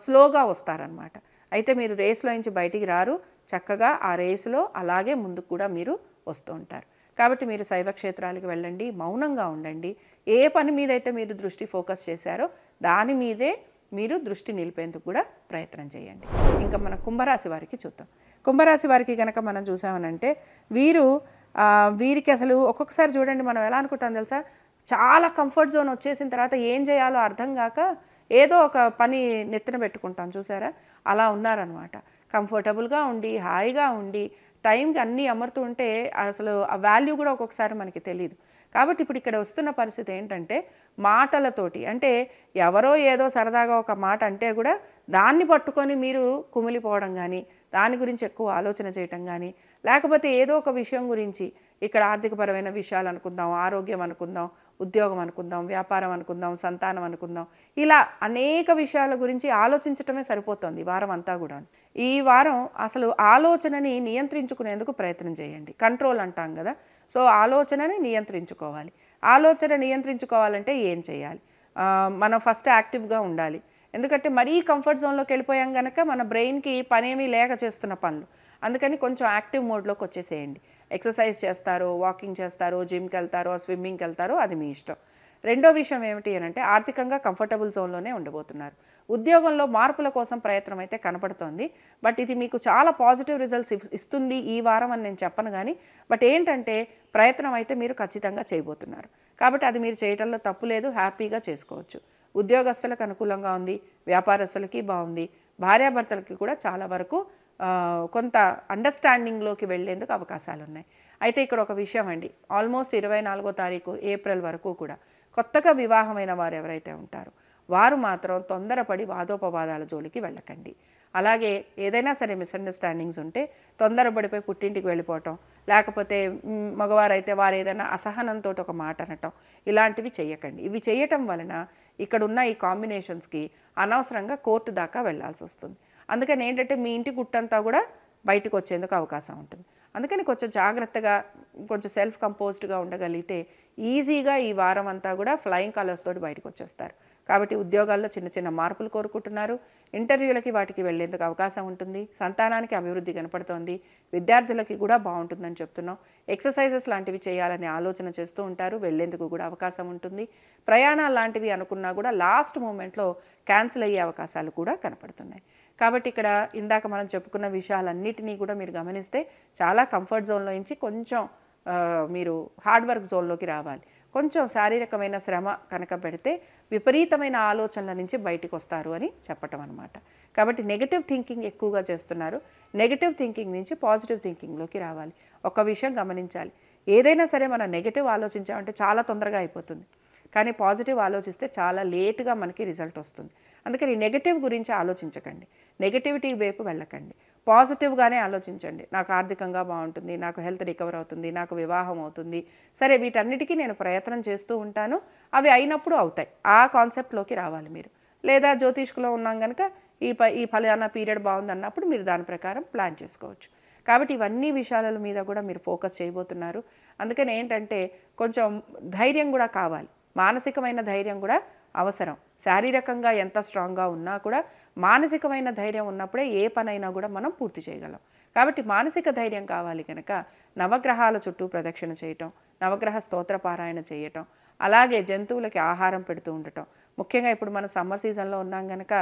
స్లోగా వస్తారనమాట. అయితే మీరు రేసులో నుంచి బయటికి రారు, చక్కగా ఆ రేసులో అలాగే ముందుకు కూడా మీరు వస్తూ ఉంటారు. కాబట్టి మీరు శైవ క్షేత్రాలకు వెళ్ళండి, మౌనంగా ఉండండి. ఏ పని మీదైతే మీరు దృష్టి ఫోకస్ చేశారో దాని మీదే మీరు దృష్టి నిలిపేందుకు కూడా ప్రయత్నం చేయండి. ఇంకా మన కుంభరాశి వారికి చూద్దాం. కుంభరాశి వారికి కనుక మనం చూసామనంటే వీరికి అసలు ఒక్కొక్కసారి చూడండి, మనం ఎలా అనుకుంటాం తెలుసా, చాలా కంఫర్ట్ జోన్ వచ్చేసిన తర్వాత ఏం చేయాలో అర్థం కాక ఏదో ఒక పని నెత్తిన పెట్టుకుంటాం చూసారా, అలా ఉన్నారనమాట. కంఫర్టబుల్గా ఉండి హాయిగా ఉండి టైంకి అన్నీ అమరుతూ ఉంటే అసలు ఆ వాల్యూ కూడా ఒక్కొక్కసారి మనకి తెలియదు. కాబట్టి ఇప్పుడు ఇక్కడ వస్తున్న పరిస్థితి ఏంటంటే మాటలతోటి, అంటే ఎవరో ఏదో సరదాగా ఒక మాట అంటే కూడా దాన్ని పట్టుకొని మీరు కుమిలిపోవడం కానీ, దాని గురించి ఎక్కువ ఆలోచన చేయటం కానీ, లేకపోతే ఏదో ఒక విషయం గురించి ఇక్కడ ఆర్థికపరమైన విషయాలు అనుకుందాం, ఆరోగ్యం అనుకుందాం, ఉద్యోగం అనుకుందాం, వ్యాపారం అనుకుందాం, సంతానం అనుకుందాం, ఇలా అనేక విషయాల గురించి ఆలోచించటమే సరిపోతుంది ఈ వారం అంతా కూడా. ఈ వారం అసలు ఆలోచనని నియంత్రించుకునేందుకు ప్రయత్నం చేయండి. కంట్రోల్ అంటాం కదా, సో ఆలోచనని నియంత్రించుకోవాలి. ఆలోచన నియంత్రించుకోవాలంటే ఏం చేయాలి? మనం ఫస్ట్ యాక్టివ్గా ఉండాలి. ఎందుకంటే మరీ కంఫర్ట్ జోన్లోకి వెళ్ళిపోయాం కనుక మన బ్రెయిన్కి పనేమీ లేక చేస్తున్న పనులు, అందుకని కొంచెం యాక్టివ్ మోడ్లోకి వచ్చేసేయండి. ఎక్సర్సైజ్ చేస్తారో, వాకింగ్ చేస్తారో, జిమ్కి వెళ్తారో, స్విమ్మింగ్కి వెళ్తారో, అది మీ ఇష్టం. రెండో విషయం ఏమిటి అని అంటే ఆర్థికంగా కంఫర్టబుల్ జోన్లోనే ఉండబోతున్నారు. ఉద్యోగంలో మార్పుల కోసం ప్రయత్నం అయితే కనపడుతోంది. బట్ ఇది మీకు చాలా పాజిటివ్ రిజల్ట్స్ ఇస్తుంది ఈ వారం అని నేను చెప్పను కానీ, బట్ ఏంటంటే ప్రయత్నం అయితే మీరు ఖచ్చితంగా చేయబోతున్నారు. కాబట్టి అది మీరు చేయడంలో తప్పు లేదు, హ్యాపీగా చేసుకోవచ్చు. ఉద్యోగస్తులకు అనుకూలంగా ఉంది, వ్యాపారస్తులకి బాగుంది, భార్యాభర్తలకి కూడా చాలా వరకు కొంత అండర్స్టాండింగ్లోకి వెళ్ళేందుకు అవకాశాలు ఉన్నాయి. అయితే ఇక్కడ ఒక విషయం అండి, ఆల్మోస్ట్ 24వ తారీఖు ఏప్రిల్ వరకు కూడా కొత్తగా వివాహమైన వారు ఎవరైతే ఉంటారో వారు మాత్రం తొందరపడి వాదోపవాదాల జోలికి వెళ్ళకండి. అలాగే ఏదైనా సరే మిస్అండర్స్టాండింగ్స్ ఉంటే తొందరపడిపోయి పుట్టింటికి వెళ్ళిపోవటం, లేకపోతే మగవారైతే వారు ఏదైనా అసహనంతో ఒక మాట అనటం, ఇలాంటివి చేయకండి. ఇవి చేయటం వలన ఇక్కడున్న ఈ కాంబినేషన్స్కి అనవసరంగా కోర్టు దాకా వెళ్ళాల్సి వస్తుంది. అందుకని ఏంటంటే మీ ఇంటి గుట్టంతా కూడా బయటకు వచ్చేందుకు అవకాశం ఉంటుంది. అందుకని కొంచెం జాగ్రత్తగా, కొంచెం సెల్ఫ్ కంపోజ్డ్గా ఉండగలిగితే ఈజీగా ఈ వారం అంతా కూడా ఫ్లయింగ్ కలర్స్ తోటి బయటకు వచ్చేస్తారు. కాబట్టి ఉద్యోగాల్లో చిన్న చిన్న మార్పులు కోరుకుంటున్నారు, ఇంటర్వ్యూలకి వాటికి వెళ్ళేందుకు అవకాశం ఉంటుంది, సంతానానికి అభివృద్ధి కనపడుతోంది, విద్యార్థులకి కూడా బాగుంటుందని చెప్తున్నాం. ఎక్సర్సైజెస్ లాంటివి చేయాలనే ఆలోచన చేస్తూ ఉంటారు, వెళ్ళేందుకు కూడా అవకాశం ఉంటుంది. ప్రయాణాలు లాంటివి అనుకున్నా కూడా లాస్ట్ మూమెంట్లో క్యాన్సిల్ అయ్యే అవకాశాలు కూడా కనపడుతున్నాయి. కాబట్టి ఇక్కడ ఇందాక మనం చెప్పుకున్న విషయాలన్నిటినీ కూడా మీరు గమనిస్తే చాలా కంఫర్ట్ జోన్లో నుంచి కొంచెం మీరు హార్డ్ వర్క్ జోన్లోకి రావాలి. కొంచెం శారీరకమైన శ్రమ కనుక పెడితే విపరీతమైన ఆలోచనల నుంచి బయటికి వస్తారు అని చెప్పటం అనమాట. కాబట్టి నెగటివ్ థింకింగ్ ఎక్కువగా చేస్తున్నారు, నెగటివ్ థింకింగ్ నుంచి పాజిటివ్ థింకింగ్లోకి రావాలి. ఒక విషయం గమనించాలి, ఏదైనా సరే మనం నెగటివ్ ఆలోచించామంటే చాలా తొందరగా అయిపోతుంది, కానీ పాజిటివ్ ఆలోచిస్తే చాలా లేటుగా మనకి రిజల్ట్ వస్తుంది. అందుకని నెగటివ్ గురించి ఆలోచించకండి, నెగటివిటీ వైపు వెళ్ళకండి, పాజిటివ్గానే ఆలోచించండి. నాకు ఆర్థికంగా బాగుంటుంది, నాకు హెల్త్ రికవర్ అవుతుంది, నాకు వివాహం అవుతుంది, సరే వీటన్నిటికీ నేను ప్రయత్నం చేస్తూ ఉంటాను, అవి అయినప్పుడు అవుతాయి, ఆ కాన్సెప్ట్లోకి రావాలి మీరు. లేదా జ్యోతిష్కులో ఉన్నాం కనుక ఈ ఫలానా పీరియడ్ బాగుందన్నప్పుడు మీరు దాని ప్రకారం ప్లాన్ చేసుకోవచ్చు. కాబట్టి ఇవన్నీ విషయాల మీద కూడా మీరు ఫోకస్ చేయబోతున్నారు. అందుకని ఏంటంటే కొంచెం ధైర్యం కూడా కావాలి, మానసికమైన ధైర్యం కూడా అవసరం. శారీరకంగా ఎంత స్ట్రాంగ్గా ఉన్నా కూడా మానసికమైన ధైర్యం ఉన్నప్పుడే ఏ పనైనా కూడా మనం పూర్తి చేయగలం. కాబట్టి మానసిక ధైర్యం కావాలి కనుక నవగ్రహాల చుట్టూ ప్రదక్షిణ చేయటం, నవగ్రహ స్తోత్ర పారాయణ చేయటం, అలాగే జంతువులకి ఆహారం పెడుతూ ఉండటం. ముఖ్యంగా ఇప్పుడు మన సమ్మర్ సీజన్లో ఉన్నాం కనుక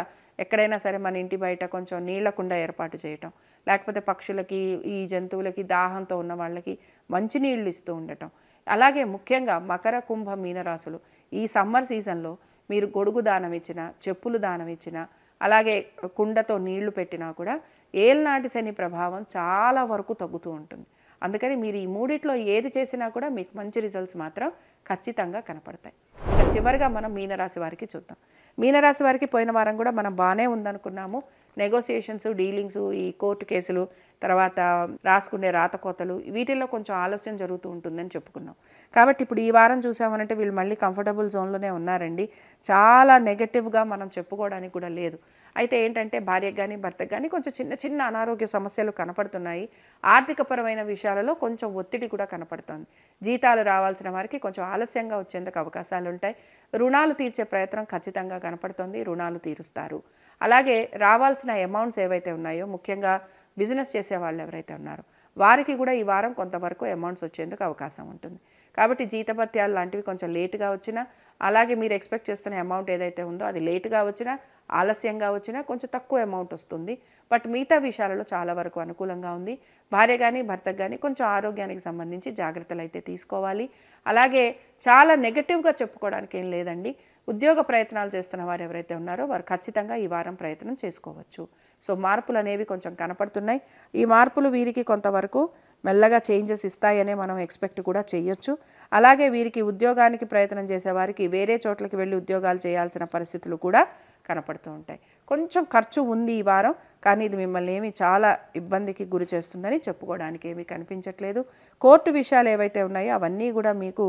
ఎక్కడైనా సరే మన ఇంటి బయట కొంచెం నీళ్ల కుండ ఏర్పాటు చేయటం, లేకపోతే పక్షులకి, ఈ జంతువులకి, దాహంతో ఉన్న వాళ్ళకి మంచినీళ్ళు ఇస్తూ ఉండటం. అలాగే ముఖ్యంగా మకర, కుంభ, మీనరాశులు ఈ సమ్మర్ సీజన్లో మీరు గొడుగు దానం ఇచ్చినా, చెప్పులు దానం ఇచ్చినా, అలాగే కుండతో నీళ్లు పెట్టినా కూడా ఏల్నాటి శని ప్రభావం చాలా వరకు తగ్గుతూ ఉంటుంది. అందుకని మీరు ఈ మూడిట్లో ఏది చేసినా కూడా మీకు మంచి రిజల్ట్స్ మాత్రం ఖచ్చితంగా కనపడతాయి. ఇక చివరిగా మనం మీనరాశి వారికి చూద్దాం. మీనరాశి వారికి పోయిన వారం కూడా మనం బాగానే ఉందనుకున్నాము. నెగోసియేషన్స్, డీలింగ్స్, ఈ కోర్టు కేసులు, తర్వాత రాసుకునే రాతకోతలు, వీటిల్లో కొంచెం ఆలస్యం జరుగుతూ ఉంటుందని చెప్పుకున్నాం. కాబట్టి ఇప్పుడు ఈ వారం చూసామనంటే వీళ్ళు మళ్ళీ కంఫర్టబుల్ జోన్లోనే ఉన్నారండి. చాలా నెగటివ్గా మనం చెప్పుకోవడానికి కూడా లేదు. అయితే ఏంటంటే భార్యకు కానీ భర్తకు కానీ కొంచెం చిన్న చిన్న అనారోగ్య సమస్యలు కనపడుతున్నాయి. ఆర్థికపరమైన విషయాలలో కొంచెం ఒత్తిడి కూడా కనపడుతుంది. జీతాలు రావాల్సిన వారికి కొంచెం ఆలస్యంగా వచ్చేందుకు అవకాశాలు ఉంటాయి. రుణాలు తీర్చే ప్రయత్నం ఖచ్చితంగా కనపడుతుంది, రుణాలు తీరుస్తారు. అలాగే రావాల్సిన అమౌంట్స్ ఏవైతే ఉన్నాయో, ముఖ్యంగా బిజినెస్ చేసే వాళ్ళు ఎవరైతే ఉన్నారో వారికి కూడా ఈ వారం కొంతవరకు అమౌంట్స్ వచ్చేందుకు అవకాశం ఉంటుంది. కాబట్టి జీతభత్యాలు లాంటివి కొంచెం లేటుగా వచ్చినా, అలాగే మీరు ఎక్స్పెక్ట్ చేస్తున్న అమౌంట్ ఏదైతే ఉందో అది లేటుగా వచ్చినా, ఆలస్యంగా వచ్చినా కొంచెం తక్కువ అమౌంట్ వస్తుంది. బట్ మిగతా విషయాలలో చాలా వరకు అనుకూలంగా ఉంది. భార్య కానీ భర్తకు కానీ కొంచెం ఆరోగ్యానికి సంబంధించి జాగ్రత్తలు అయితే తీసుకోవాలి. అలాగే చాలా నెగటివ్గా చెప్పుకోవడానికి ఏం లేదండి. ఉద్యోగ ప్రయత్నాలు చేస్తున్న వారు ఎవరైతే ఉన్నారో వారు ఖచ్చితంగా ఈ వారం ప్రయత్నం చేసుకోవచ్చు. సో మార్పులు అనేవి కొంచెం కనపడుతున్నాయి. ఈ మార్పులు వీరికి కొంతవరకు మెల్లగా చేంజెస్ ఇస్తాయనే మనం ఎక్స్పెక్ట్ కూడా చేయొచ్చు. అలాగే వీరికి ఉద్యోగానికి ప్రయత్నం చేసేవారికి వేరే చోట్లకి వెళ్ళి ఉద్యోగాలు చేయాల్సిన పరిస్థితులు కూడా కనపడుతూ ఉంటాయి. కొంచెం ఖర్చు ఉంది ఈ వారం, కానీ ఇది మిమ్మల్ని ఏమి చాలా ఇబ్బందికి గురి చేస్తుందని చెప్పుకోవడానికి ఏమీ కనిపించట్లేదు. కోర్టు విషయాలు ఏవైతే ఉన్నాయో అవన్నీ కూడా మీకు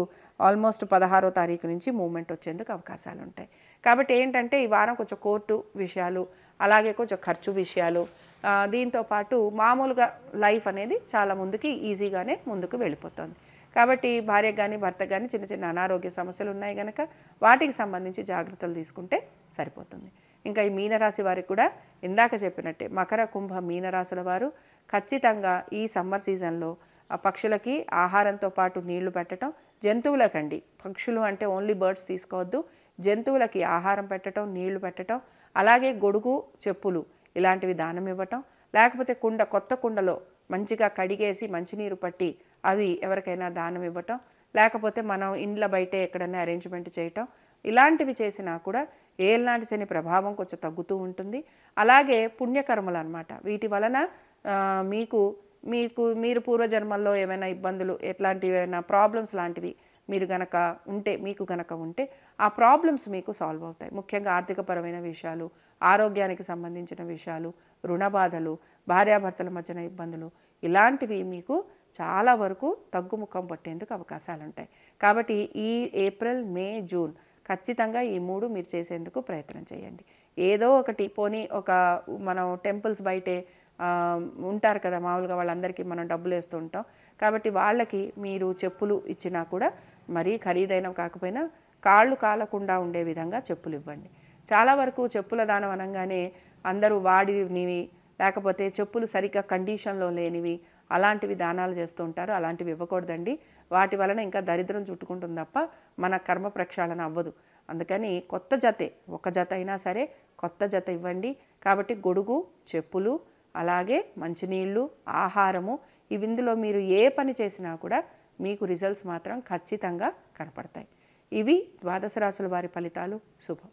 ఆల్మోస్ట్ 16వ తారీఖు నుంచి మూవ్మెంట్ వచ్చేందుకు అవకాశాలు ఉంటాయి. కాబట్టి ఏంటంటే ఈ వారం కొంచెం కోర్టు విషయాలు, అలాగే కొంచెం ఖర్చు విషయాలు, దీంతోపాటు మామూలుగా లైఫ్ అనేది చాలా ముందుకి ఈజీగానే ముందుకు వెళ్ళిపోతుంది. కాబట్టి భార్యకు కానీ భర్తకు కానీ చిన్న చిన్న అనారోగ్య సమస్యలు ఉన్నాయి కనుక వాటికి సంబంధించి జాగ్రత్తలు తీసుకుంటే సరిపోతుంది. ఇంకా ఈ మీనరాశి వారికి కూడా ఇందాక చెప్పినట్టే మకర కుంభ మీనరాశుల వారు ఖచ్చితంగా ఈ సమ్మర్ సీజన్లో ఆ పక్షులకి ఆహారంతో పాటు నీళ్లు పెట్టడం, జంతువులకండి, పక్షులు అంటే ఓన్లీ బర్డ్స్ తీసుకోవద్దు, జంతువులకి ఆహారం పెట్టడం, నీళ్లు పెట్టడం, అలాగే గొడుగు, చెప్పులు ఇలాంటివి దానం ఇవ్వటం, లేకపోతే కొత్త కుండలో మంచిగా కడిగేసి మంచినీరు పట్టి అది ఎవరికైనా దానం ఇవ్వటం, లేకపోతే మనం ఇండ్ల బయటే ఎక్కడైనా అరేంజ్మెంట్ చేయటం, ఇలాంటివి చేసినా కూడా ఏళ్ళనాటి శని ప్రభావం కొంచెం తగ్గుతూ ఉంటుంది. అలాగే పుణ్యకర్మలు అన్నమాట. వీటి వలన మీరు పూర్వజన్మల్లో ఏమైనా ఇబ్బందులు, ఎట్లాంటివి ఏమైనా ప్రాబ్లమ్స్ లాంటివి మీకు గనక ఉంటే ఆ ప్రాబ్లమ్స్ మీకు సాల్వ్ అవుతాయి. ముఖ్యంగా ఆర్థికపరమైన విషయాలు, ఆరోగ్యానికి సంబంధించిన విషయాలు, రుణ బాధలు, భార్యాభర్తల మధ్యన ఇబ్బందులు, ఇలాంటివి మీకు చాలా వరకు తగ్గుముఖం పట్టేందుకు అవకాశాలు ఉంటాయి. కాబట్టి ఈ ఏప్రిల్, మే, జూన్ ఖచ్చితంగా ఈ 3 మీరు చేసేందుకు ప్రయత్నం చేయండి. ఏదో ఒకటి పోనీ మనం టెంపుల్స్ బయటే ఉంటారు కదా, మామూలుగా వాళ్ళందరికీ మనం డబ్బులు వేస్తూ ఉంటాం. కాబట్టి వాళ్ళకి మీరు చెప్పులు ఇచ్చినా కూడా మరీ ఖరీదైనవి కాకపోయినా కాళ్ళు కాలకుండా ఉండే విధంగా చెప్పులు ఇవ్వండి. చాలా వరకు చెప్పుల దానం అనగానే అందరూ వాడినివి, లేకపోతే చెప్పులు సరిగ్గా కండిషన్లో లేనివి, అలాంటివి దానాలు చేస్తూ ఉంటారు. అలాంటివి ఇవ్వకూడదండి. వాటి వలన ఇంకా దరిద్రం చుట్టుకుంటుంది తప్ప మన కర్మ ప్రక్షాళన అవ్వదు. అందుకని కొత్త జతే, ఒక జత అయినా సరే కొత్త జత ఇవ్వండి. కాబట్టి గొడుగు, చెప్పులు, అలాగే మంచినీళ్ళు, ఆహారము, ఇందులో మీరు ఏ పని చేసినా కూడా మీకు రిజల్ట్స్ మాత్రం ఖచ్చితంగా కనపడతాయి. ఇవి ద్వాదశ రాశుల వారి ఫలితాలు. శుభం.